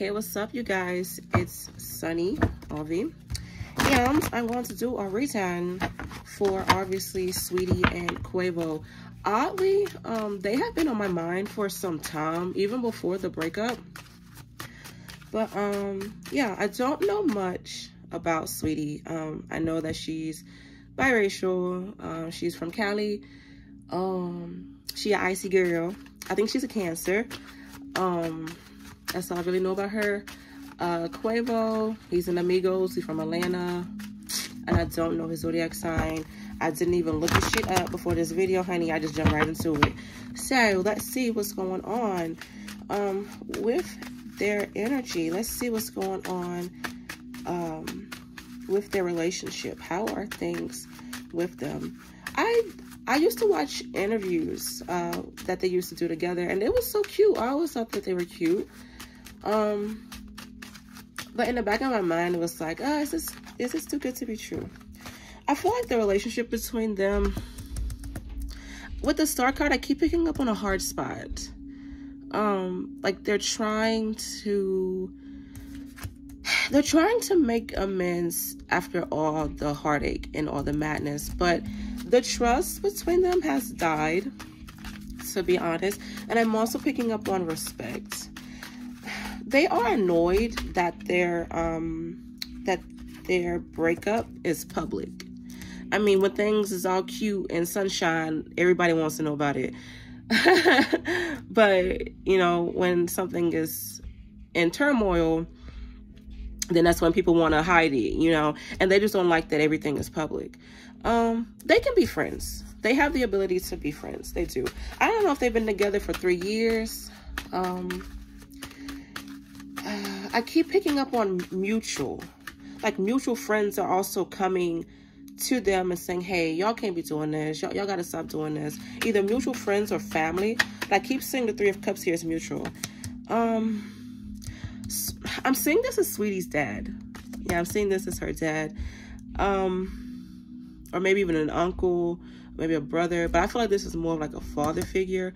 Hey, what's up, you guys? It's Sunny Avi, and I'm going to do a return for obviously Saweetie and Quavo. Oddly, they have been on my mind for some time, even before the breakup. But yeah, I don't know much about Saweetie. I know that she's biracial. She's from Cali. She an icy girl. I think she's a Cancer. That's all I really know about her. Quavo, he's an Amigos. He's from Atlanta, and I don't know his zodiac sign. I didn't even look this shit up before this video, honey. I just jumped right into it. So let's see what's going on with their energy. Let's see what's going on with their relationship. How are things with them? I used to watch interviews that they used to do together, and it was so cute. I always thought that they were cute. But in the back of my mind, it was like, oh, is this too good to be true? I feel like the relationship between them, with the star card, I keep picking up on a hard spot. Like they're trying to make amends after all the heartache and all the madness, but the trust between them has died, to be honest. And I'm also picking up on respect. They are annoyed that their breakup is public. I mean, when things is all cute and sunshine, everybody wants to know about it. But, you know, when something is in turmoil, then that's when people want to hide it, you know, and they just don't like that everything is public. They can be friends. They have the ability to be friends. They do. I don't know if they've been together for 3 years. I keep picking up on mutual friends are also coming to them and saying, hey, y'all can't be doing this. Y'all got to stop doing this. Either mutual friends or family. But I keep seeing the 3 of Cups here as mutual. I'm seeing this as Saweetie's dad. Yeah, I'm seeing this as her dad. Or maybe even an uncle, maybe a brother. But I feel like this is more of like a father figure.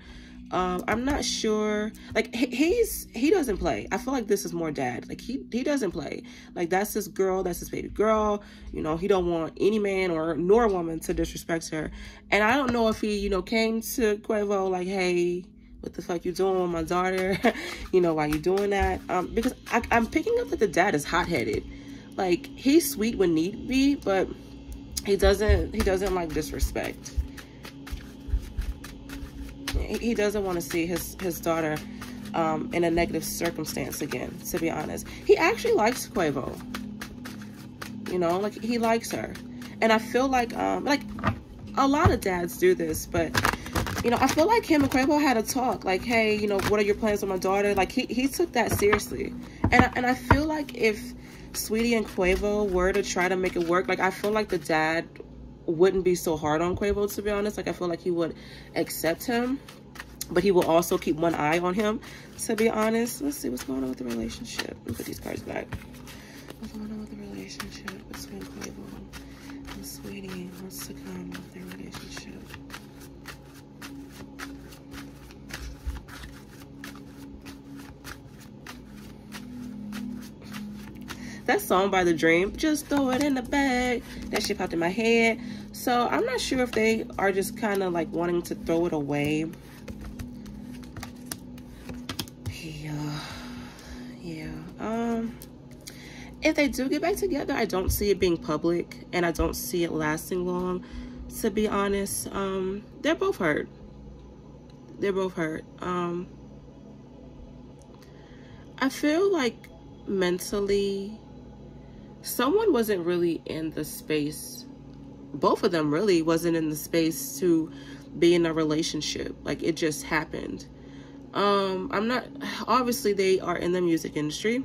I'm not sure. Like, he doesn't play. I feel like this is more dad. Like, he doesn't play. Like, that's his girl. That's his baby girl. You know, he don't want any man nor woman to disrespect her. And I don't know if he, you know, came to Quavo like, hey, what the fuck you doing with my daughter? You know, why you doing that? Because I'm picking up that the dad is hot-headed. Like, he's sweet when need be, but he doesn't like disrespect. He doesn't want to see his daughter in a negative circumstance again, to be honest. He actually likes Quavo. You know, like, he likes her. And I feel like a lot of dads do this, but, you know, I feel like him and Quavo had a talk. Like, hey, you know, what are your plans with my daughter? Like, he took that seriously. And I feel like if Saweetie and Quavo were to try to make it work, like, I feel like the dad wouldn't be so hard on Quavo, to be honest. Like, I feel like he would accept him, but he will also keep one eye on him, to be honest. Let's see what's going on with the relationship. Let me put these cards back. What's going on with the relationship between Quavo and Saweetie? What's to come with their relationship? That song by The Dream, just throw it in the bag, that shit popped in my head. So I'm not sure if they are just kind of like wanting to throw it away. Yeah. If they do get back together, I don't see it being public, and I don't see it lasting long, to be honest. They're both hurt. They're both hurt. I feel like mentally, someone wasn't really in the space. Both of them really wasn't in the space to be in a relationship. Like, it just happened. I'm not, obviously they are in the music industry.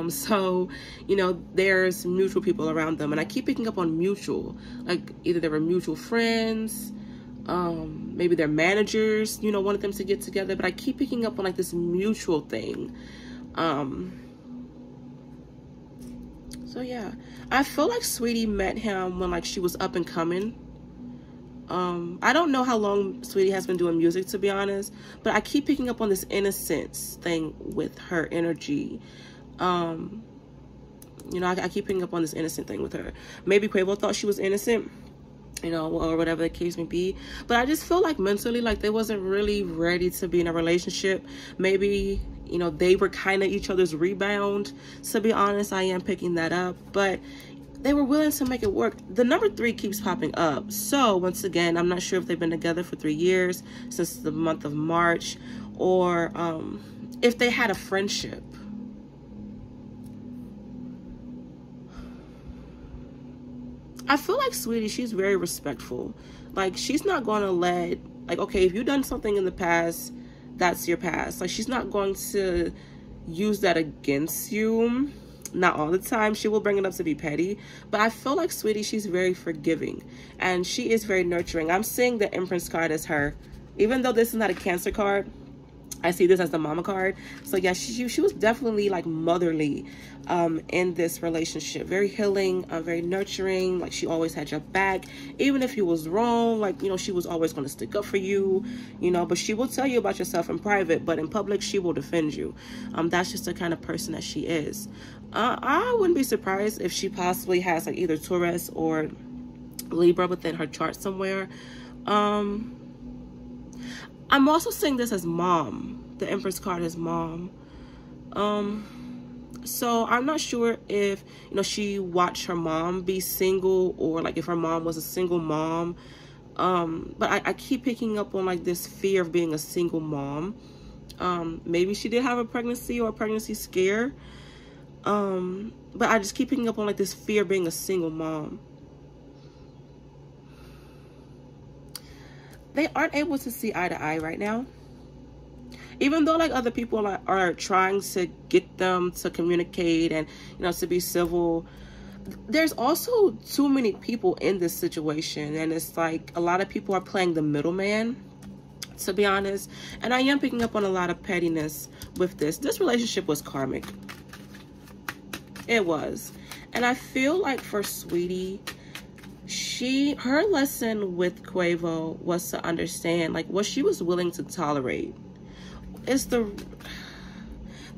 So, you know, there's mutual people around them, and I keep picking up on mutual, like either they were mutual friends, maybe their managers, you know, wanted them to get together, but I keep picking up on like this mutual thing. So yeah, I feel like Saweetie met him when like she was up and coming. I don't know how long Saweetie has been doing music, to be honest, but I keep picking up on this innocence thing with her energy. You know, I keep picking up on this innocent thing with her. Maybe Quavo thought she was innocent, you know, or whatever the case may be. But I just feel like mentally, like they wasn't really ready to be in a relationship. Maybe, you know, they were kind of each other's rebound. To be honest, I am picking that up. But they were willing to make it work. The number 3 keeps popping up. So once again, I'm not sure if they've been together for 3 years, since the month of March, or if they had a friendship. I feel like Saweetie, she's very respectful. Like, she's not going to let, like, okay, if you've done something in the past, that's your past. Like, she's not going to use that against you. Not all the time. She will bring it up to be petty. But I feel like Saweetie, she's very forgiving. And she is very nurturing. I'm seeing the Empress card as her. Even though this is not a Cancer card, I see this as the mama card. So yeah, she was definitely like motherly in this relationship. Very healing, very nurturing. Like, she always had your back. Even if you was wrong, like, you know, she was always going to stick up for you, you know. But she will tell you about yourself in private, but in public, she will defend you. That's just the kind of person that she is. I wouldn't be surprised if she possibly has like either Taurus or Libra within her chart somewhere. I'm also seeing this as mom. The Empress card is mom. So I'm not sure if, you know, she watched her mom be single, or like if her mom was a single mom. But I keep picking up on like this fear of being a single mom. Maybe she did have a pregnancy or a pregnancy scare. But I just keep picking up on like this fear of being a single mom. They aren't able to see eye to eye right now. Even though like other people are trying to get them to communicate and, you know, to be civil, there's also too many people in this situation. And it's like a lot of people are playing the middleman, to be honest. And I am picking up on a lot of pettiness with this. This relationship was karmic. It was. And I feel like for Saweetie, her lesson with Quavo was to understand like what she was willing to tolerate. There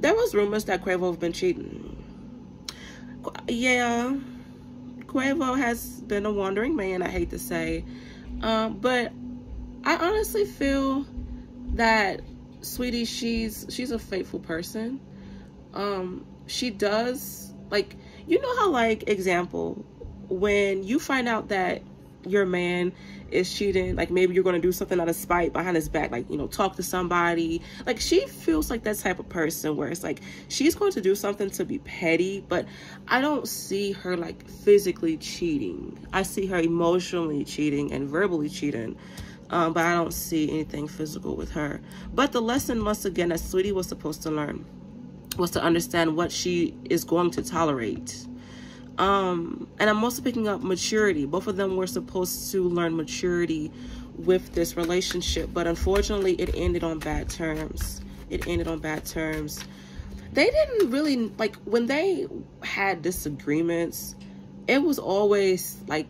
was rumors that Quavo have been cheating. Yeah, Quavo has been a wandering man, I hate to say. But I honestly feel that Saweetie, she's a faithful person. She does, like, you know how, like, example, when you find out that your man is cheating, like maybe you're going to do something out of spite behind his back, like, you know, talk to somebody. Like, she feels like that type of person where it's like she's going to do something to be petty, but I don't see her like physically cheating. I see her emotionally cheating and verbally cheating, but I don't see anything physical with her. But the lesson, once again, that Saweetie was supposed to learn was to understand what she is going to tolerate. And I'm also picking up maturity. Both of them were supposed to learn maturity with this relationship, but unfortunately it ended on bad terms. It ended on bad terms. They didn't really, like, when they had disagreements, it was always like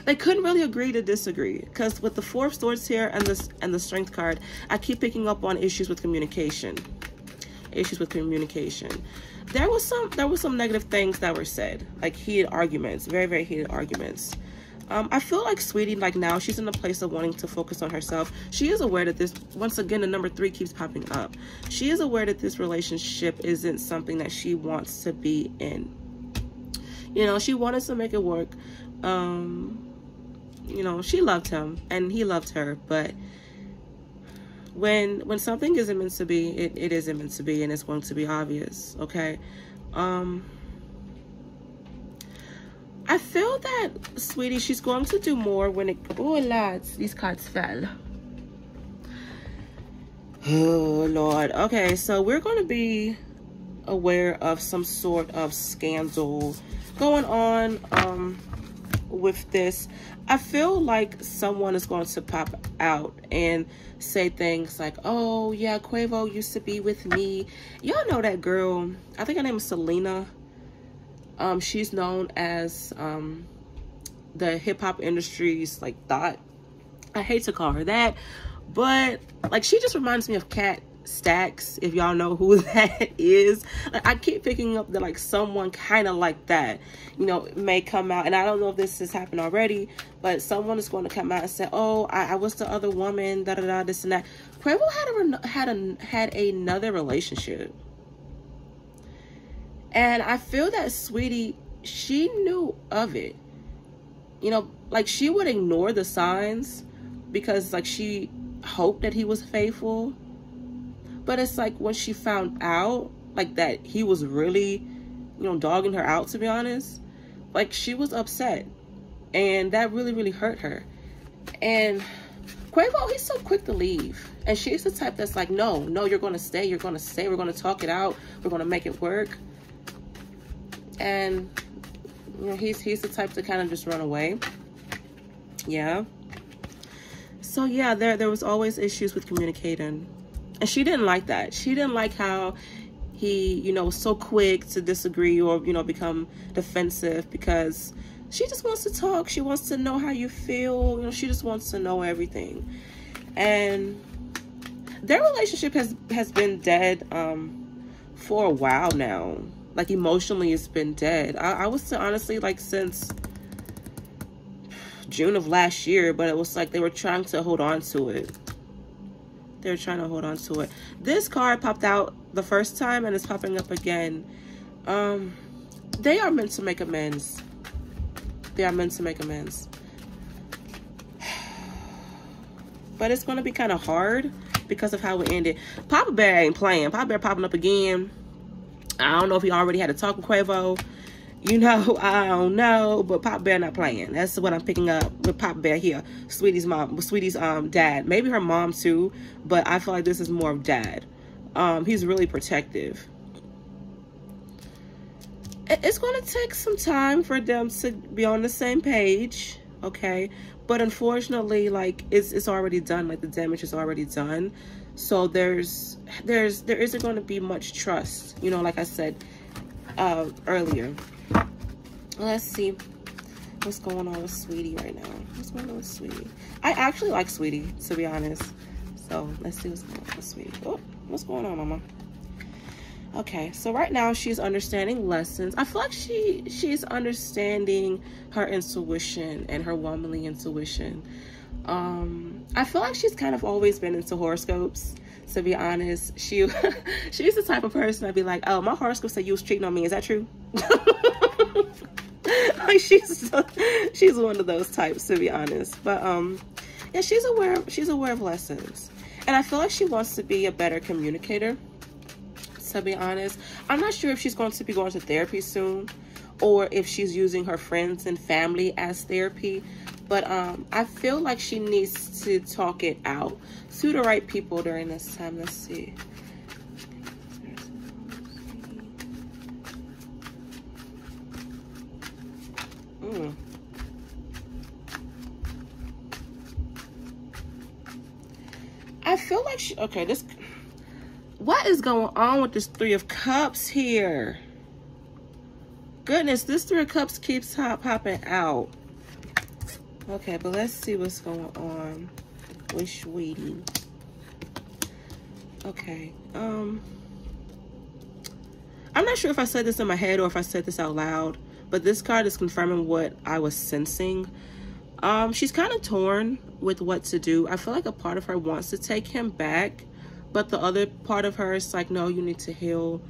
they couldn't really agree to disagree, because with the 4 of Swords here and the Strength card, I keep picking up on issues with communication. Issues with communication. There was some negative things that were said, like heated arguments, very, very heated arguments. I feel like Saweetie, like, now she's in a place of wanting to focus on herself. She is aware that this, once again, the number 3 keeps popping up. She is aware that this relationship isn't something that she wants to be in. You know, she wanted to make it work. You know, she loved him and he loved her, but when something isn't meant to be, it isn't meant to be, and it's going to be obvious. Okay. I feel that Saweetie, she's going to do more when it, oh lads, these cards fell. Oh Lord. Okay, so we're going to be aware of some sort of scandal going on with this. I feel like someone is going to pop out and say things like, oh yeah, Quavo used to be with me. Y'all know that girl, I think her name is Selena. She's known as the hip-hop industry's like thought. I hate to call her that, but like she just reminds me of Cat Stacks, if y'all know who that is. Like, I keep picking up that like someone kind of like that, you know, may come out, and I don't know if this has happened already, but someone is going to come out and say, oh, I was the other woman, da da da, this and that. Quavo had another relationship, and I feel that Saweetie, she knew of it, you know, like she would ignore the signs because like she hoped that he was faithful. But it's like when she found out like that he was really, you know, dogging her out, to be honest, like she was upset, and that really, really hurt her. And Quavo, he's so quick to leave, and she's the type that's like, no, you're gonna stay, we're gonna talk it out, we're gonna make it work. And you know, he's the type to kind of just run away. Yeah. So yeah, there was always issues with communicating. And she didn't like that. She didn't like how he, you know, was so quick to disagree or, you know, become defensive, because she just wants to talk. She wants to know how you feel. You know, she just wants to know everything. And their relationship has been dead for a while now. Like emotionally, it's been dead. I would say honestly, like since June of last year, but it was like they were trying to hold on to it. They're trying to hold on to it. This card popped out the first time and it's popping up again. They are meant to make amends. They are meant to make amends. But it's going to be kind of hard because of how it ended. Papa Bear ain't playing. Papa Bear popping up again. I don't know if he already had a talk with Quavo. You know, I don't know, but Papa Bear not playing. That's what I'm picking up with Papa Bear here. Saweetie's mom, Saweetie's dad, maybe her mom too, but I feel like this is more of dad. He's really protective. It's going to take some time for them to be on the same page, okay? But unfortunately, like it's already done. Like the damage is already done. So there isn't going to be much trust. You know, like I said earlier. Let's see what's going on with Saweetie right now. What's going on with Saweetie? I actually like Saweetie, to be honest. So let's see what's going on with Saweetie. Oh, what's going on, mama? Okay, so right now she's understanding lessons. I feel like she's understanding her intuition and her womanly intuition. I feel like she's kind of always been into horoscopes, to be honest. She's the type of person I'd be like, oh, my horoscope said you was cheating on me. Is that true? Like she's one of those types, to be honest. But yeah, she's aware of lessons, and I feel like she wants to be a better communicator, to be honest. I'm not sure if she's going to be going to therapy soon, or if she's using her friends and family as therapy. But I feel like she needs to talk it out to the right people during this time. Let's see. I feel like okay, what is going on with this Three of Cups here? Goodness, this Three of Cups keeps popping out. Okay, but let's see what's going on with Saweetie. Okay, I'm not sure if I said this in my head or if I said this out loud, but this card is confirming what I was sensing. She's kind of torn with what to do. I feel like a part of her wants to take him back, but the other part of her is like, no, you need to heal.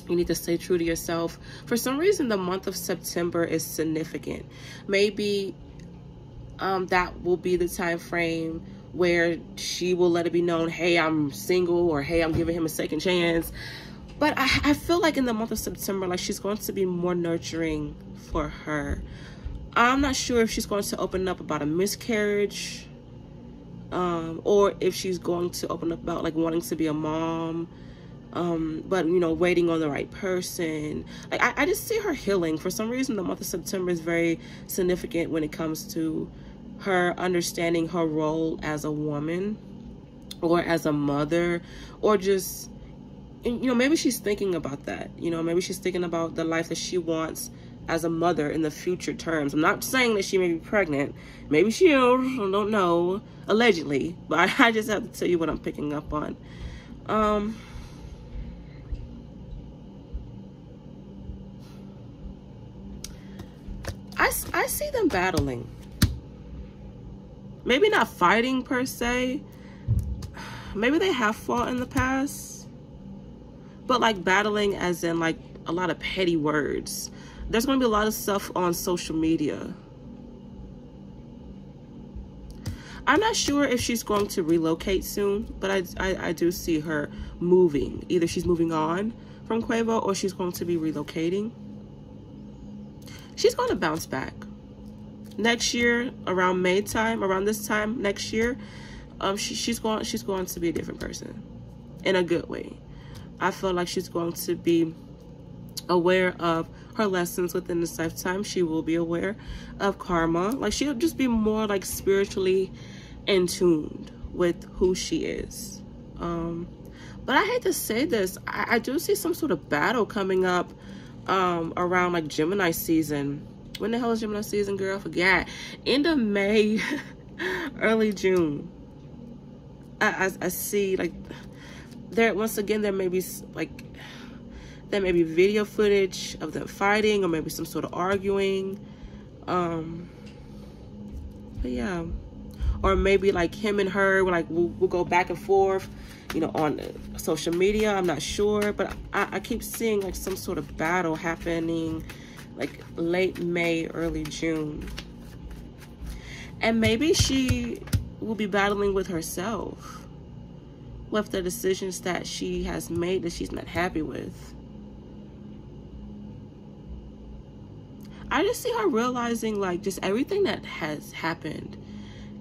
You need to stay true to yourself. For some reason, the month of September is significant. Maybe that will be the time frame where she will let it be known, hey, I'm single, or hey, I'm giving him a second chance. But I feel like in the month of September, like she's going to be more nurturing for her. I'm not sure if she's going to open up about a miscarriage, or if she's going to open up about like wanting to be a mom, but you know, waiting on the right person. Like I just see her healing. For some reason, the month of September is very significant when it comes to her understanding her role as a woman, or as a mother, or just, you know, maybe she's thinking about that. You know, maybe she's thinking about the life that she wants as a mother in the future terms. I'm not saying that she may be pregnant. Maybe she will. I don't know. Allegedly. But I just have to tell you what I'm picking up on. I see them battling. Maybe not fighting per se. Maybe they have fought in the past. But like battling as in like a lot of petty words. There's going to be a lot of stuff on social media. I'm not sure if she's going to relocate soon, but I do see her moving. Either she's moving on from Quavo or she's going to be relocating. She's going to bounce back. Next year, around May time, around this time next year, she's going to be a different person in a good way. I feel like she's going to be aware of her lessons within this lifetime. She will be aware of karma. Like she'll just be more like spiritually in tuned with who she is. But I hate to say this, I do see some sort of battle coming up around like Gemini season. When the hell is Gemini season, girl? I forgot. End of May, early June. I see like there once again there may be like there may be video footage of them fighting or maybe some sort of arguing. But yeah, or maybe like him and her we'll go back and forth, you know, on social media. I'm not sure, but I keep seeing like some sort of battle happening like late May, early June. And maybe she will be battling with herself, with the decisions that she has made that she's not happy with. I just see her realizing like just everything that has happened.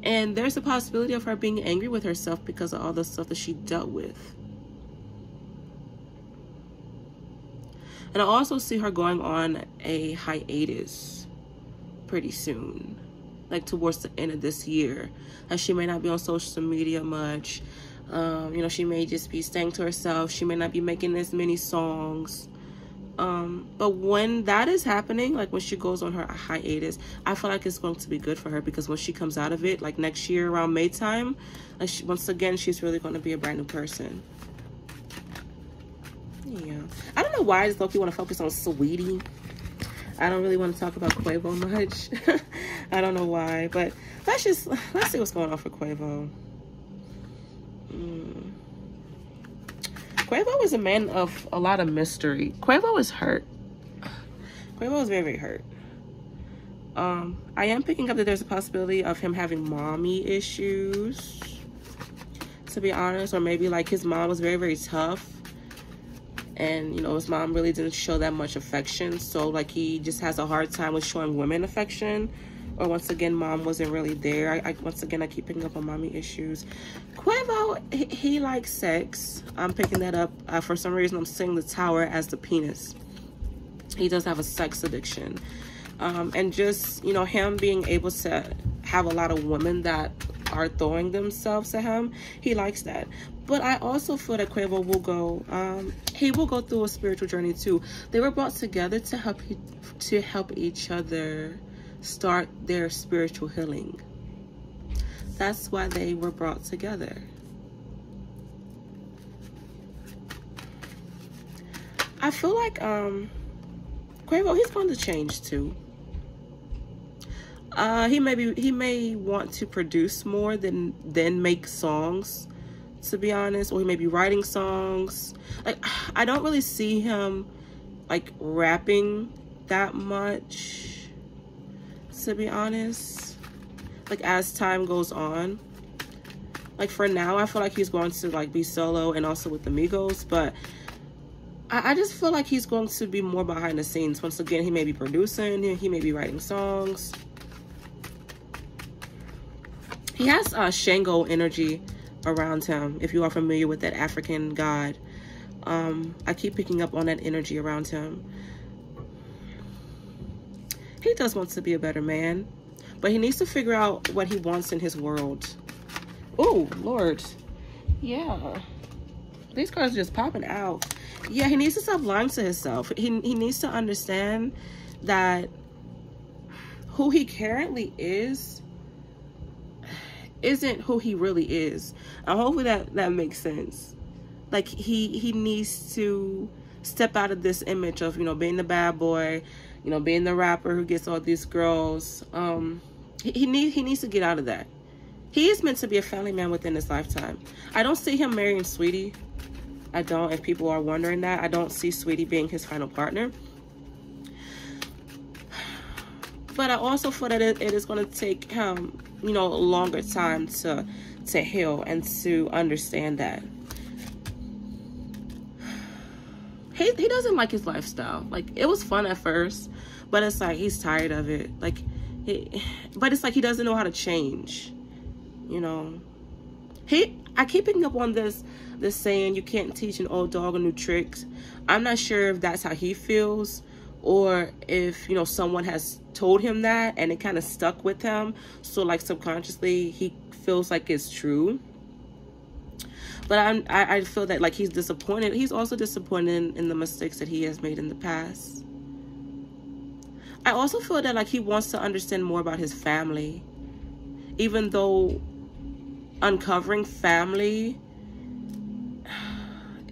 And there's a possibility of her being angry with herself because of all the stuff that she dealt with. And I also see her going on a hiatus pretty soon, like towards the end of this year. And she may not be on social media much. You know, she may just be staying to herself. She may not be making as many songs. But when that is happening, like when she goes on her hiatus, I feel like it's going to be good for her, because when she comes out of it, like next year around May time, like once again, she's really going to be a brand new person. Yeah. I don't know why I just low-key want to focus on Saweetie. I don't really want to talk about Quavo much. I don't know why, but let's see what's going on for Quavo. Quavo is a man of a lot of mystery. Quavo is hurt. Quavo is very, very hurt. I am picking up that there's a possibility of him having mommy issues, to be honest, or maybe like his mom was very, very tough. And, you know, his mom really didn't show that much affection. So, like, he just has a hard time with showing women affection. Or, once again, mom wasn't really there. Once again, I keep picking up on mommy issues. Quavo, he likes sex. I'm picking that up. For some reason, I'm seeing the tower as the penis. He does have a sex addiction. And just, you know, him being able to have a lot of women that are throwing themselves at him, he likes that. But I also feel that Quavo will go, he will go through a spiritual journey too. They were brought together to help each other start their spiritual healing. That's why they were brought together. I feel like Quavo, he's going to change too. He may want to produce more than make songs, to be honest, or he may be writing songs. Like, I don't really see him like rapping that much, to be honest, like as time goes on. Like for now, I feel like he's going to like be solo and also with the Migos, but I just feel like he's going to be more behind the scenes. Once again, he may be producing, he may be writing songs. He has Shango energy around him, if you are familiar with that African god. I keep picking up on that energy around him. He does want to be a better man, but he needs to figure out what he wants in his world. Oh, Lord. Yeah. These cards are just popping out. Yeah, he needs to stop lying to himself. He needs to understand that who he currently is isn't who he really is. And hopefully that makes sense. Like he needs to step out of this image of, you know, being the bad boy, you know, being the rapper who gets all these girls. He needs to get out of that. He is meant to be a family man within his lifetime. I don't see him marrying Saweetie. I don't, if people are wondering that. I don't see Saweetie being his final partner. But I also feel that it is going to take him, you know, a longer time to heal and to understand that. He doesn't like his lifestyle. Like, it was fun at first, but it's like he's tired of it. Like, but it's like he doesn't know how to change, you know. I keep picking up on this saying, you can't teach an old dog new tricks. I'm not sure if that's how he feels, or if, you know, someone has told him that and it kind of stuck with him, so like subconsciously he feels like it's true. But I feel that, like, he's disappointed. He's also disappointed in the mistakes that he has made in the past. I also feel that, like, he wants to understand more about his family, even though uncovering family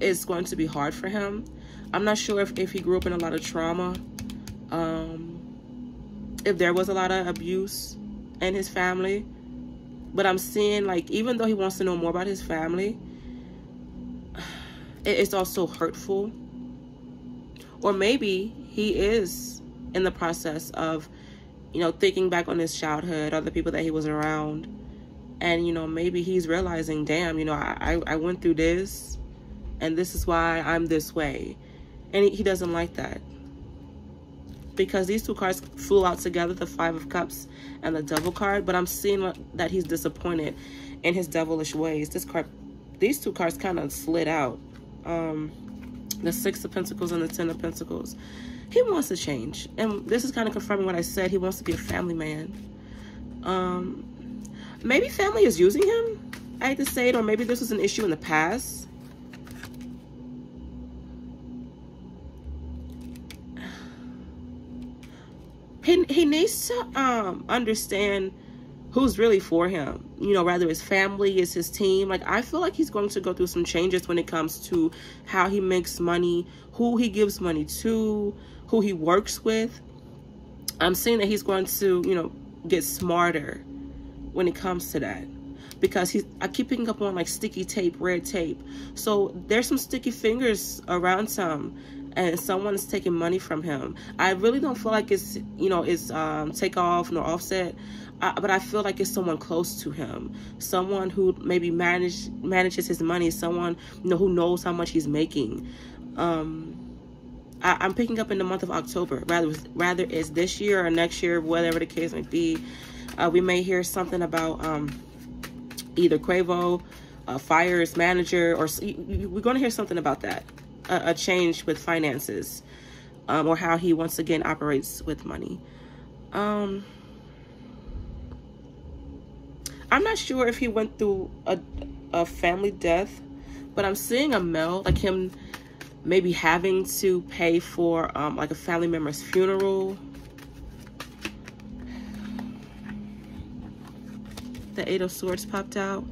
is going to be hard for him. I'm not sure if he grew up in a lot of trauma, if there was a lot of abuse in his family. But I'm seeing, like, even though he wants to know more about his family, it's also hurtful. Or maybe he is in the process of, you know, thinking back on his childhood, other people that he was around, and, you know, maybe he's realizing, damn, you know, I went through this, and this is why I'm this way. And he doesn't like that, because these two cards flew out together, the Five of Cups and the Devil card. But I'm seeing that he's disappointed in his devilish ways. These two cards kind of slid out. The Six of Pentacles and the Ten of Pentacles. He wants to change, and this is kind of confirming what I said. He wants to be a family man. Maybe family is using him, I hate to say it, or maybe this was an issue in the past. He needs to understand who's really for him, you know, rather his family, is his team. Like, I feel like he's going to go through some changes when it comes to how he makes money, who he gives money to, who he works with. I'm seeing that he's going to, you know, get smarter when it comes to that, because I keep picking up on, like, sticky tape, red tape. So there's some sticky fingers around him, and someone is taking money from him. I really don't feel like it's, you know, it's Takeoff nor Offset, but I feel like it's someone close to him, someone who maybe manages his money, someone, you know, who knows how much he's making. I'm picking up in the month of October, rather it's this year or next year, whatever the case may be. We may hear something about either Quavo fire his manager, or we're going to hear something about that. A change with finances, or how he once again operates with money. I'm not sure if he went through a family death, but I'm seeing a male, like him maybe having to pay for like a family member's funeral. The Eight of Swords popped out.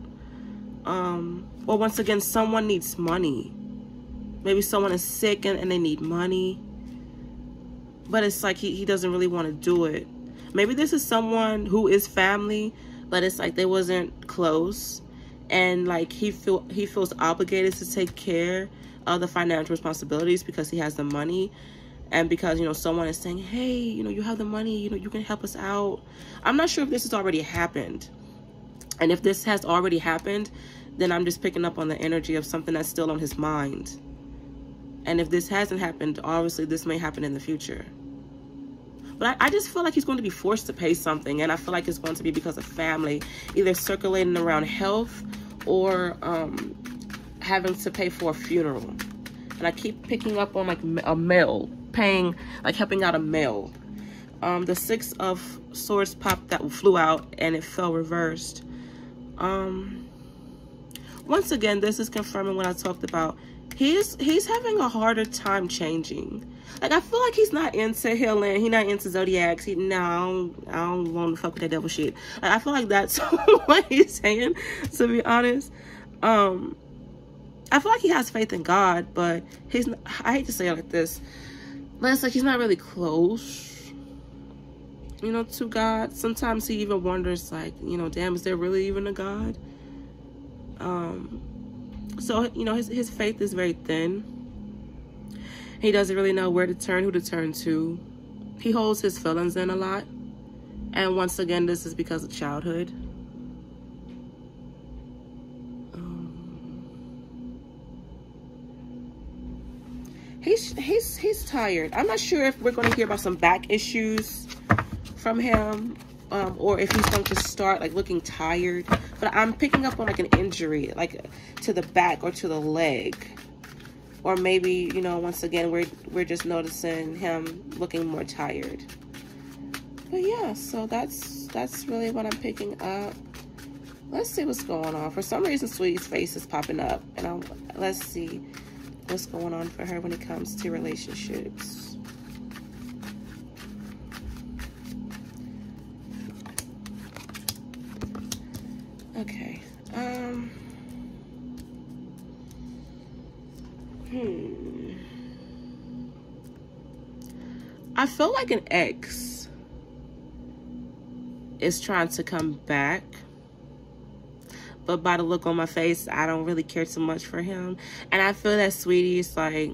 Well, once again, someone needs money. Maybe someone is sick and they need money, but it's like he doesn't really want to do it. Maybe this is someone who is family, but it's like they wasn't close, and like he feels obligated to take care of the financial responsibilities because he has the money, and because, you know, someone is saying, hey, you know, you have the money, you know, you can help us out. I'm not sure if this has already happened, and if this has already happened, then I'm just picking up on the energy of something that's still on his mind. And if this hasn't happened, obviously this may happen in the future. But I just feel like he's going to be forced to pay something, and I feel like it's going to be because of family, either circulating around health or having to pay for a funeral. And I keep picking up on, like, a male paying, like helping out a male. The Six of Swords popped, that flew out, and it fell reversed. Once again, this is confirming what I talked about. he's having a harder time changing. Like, I feel like he's not into healing. He's not into zodiacs. I don't want to fuck with that devil shit. Like, I feel like that's what he's saying, to be honest. I feel like he has faith in God, but I hate to say it like this, but it's like he's not really close, you know, to God. Sometimes he even wonders, like, you know, damn, is there really even a God? So, you know, his faith is very thin. He doesn't really know where to turn, who to turn to. He holds his feelings in a lot. And once again, this is because of childhood. He's tired. I'm not sure if we're going to hear about some back issues from him, or if he's going to start like looking tired. But I'm picking up on like an injury, like to the back or to the leg. Or maybe, you know, once again, we're just noticing him looking more tired. But yeah, so that's really what I'm picking up. Let's see what's going on. For some reason, Sweetie's face is popping up. And let's see what's going on for her when it comes to relationships. Okay. I feel like an ex is trying to come back, but by the look on my face, I don't really care too much for him. And I feel that Sweetie is like,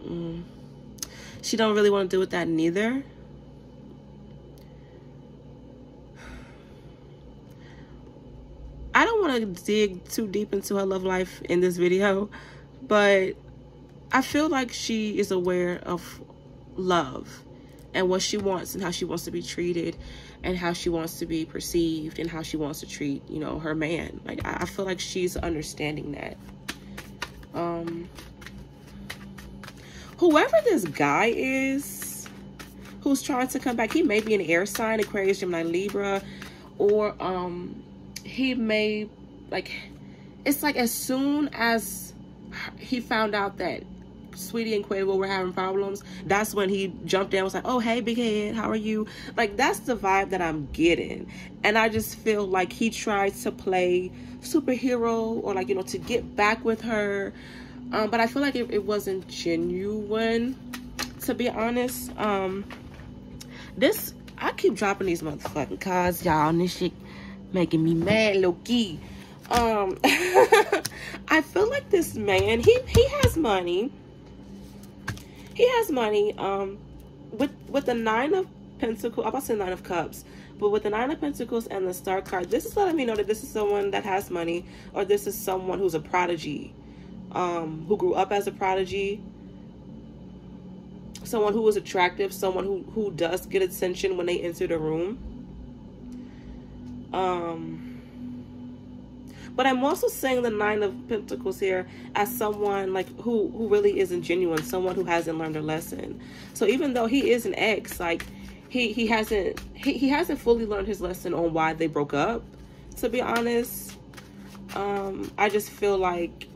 she don't really want to deal with that neither. I don't want to dig too deep into her love life in this video, but I feel like she is aware of love and what she wants and how she wants to be treated and how she wants to be perceived and how she wants to treat, you know, her man. Like, I feel like she's understanding that. Whoever this guy is who's trying to come back, he may be an air sign, Aquarius, Gemini, Libra, or he may, like, it's like as soon as he found out that Sweetie and Quavo were having problems, that's when he jumped in and was like, oh, hey, big head, how are you? Like, that's the vibe that I'm getting. And I just feel like he tried to play superhero or, like, you know, to get back with her. But I feel like it wasn't genuine, to be honest. I keep dropping these motherfucking cards, y'all, and this shit making me mad, low-key. I feel like this man, he has money. He has money. With the Nine of Pentacles, I'm about to say Nine of Cups, but with the Nine of Pentacles and the Star card, this is letting me know that this is someone that has money, or this is someone who's a prodigy, who grew up as a prodigy, someone who was attractive, someone who does get attention when they enter the room. But I'm also saying the Nine of Pentacles here as someone like who really isn't genuine, someone who hasn't learned a lesson. So even though he is an ex, like he hasn't fully learned his lesson on why they broke up, to be honest. I just feel like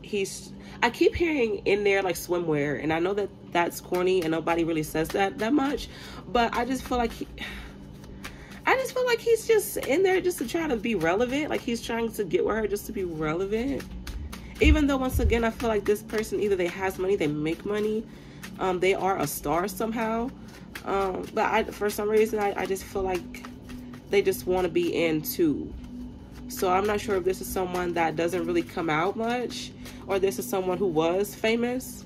I keep hearing in there like swimwear, and I know that that's corny and nobody really says that much, but I just feel like he's just in there just to try to be relevant. Like, he's trying to get with her just to be relevant. Even though, once again, I feel like this person, either they has money, they make money, they are a star somehow. But for some reason, I just feel like they just want to be in too. So I'm not sure if this is someone that doesn't really come out much, or this is someone who was famous.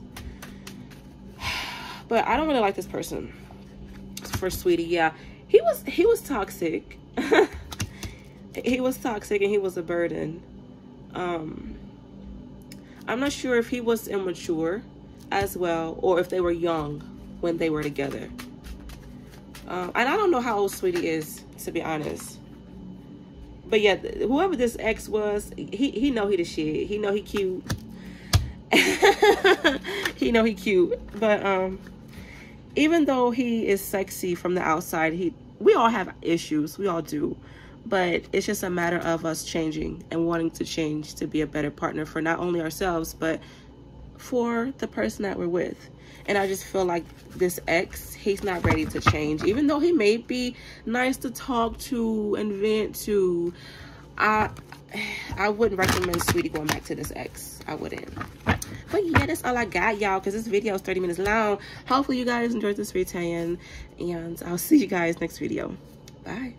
But I don't really like this person. For Sweetie, yeah. He was toxic. He was toxic and he was a burden. I'm not sure if he was immature as well, or if they were young when they were together. And I don't know how old Sweetie is, to be honest. But yeah, whoever this ex was, he know he the shit. He know he cute. He know he cute. But even though he is sexy from the outside, we all have issues. We all do. But it's just a matter of us changing and wanting to change to be a better partner for not only ourselves, but for the person that we're with. And I just feel like this ex, he's not ready to change. Even though he may be nice to talk to and vent to, I wouldn't recommend Saweetie going back to this ex. I wouldn't. But yeah, that's all I got, y'all, because this video is 30 minutes long. Hopefully you guys enjoyed this retelling, and I'll see you guys next video. Bye.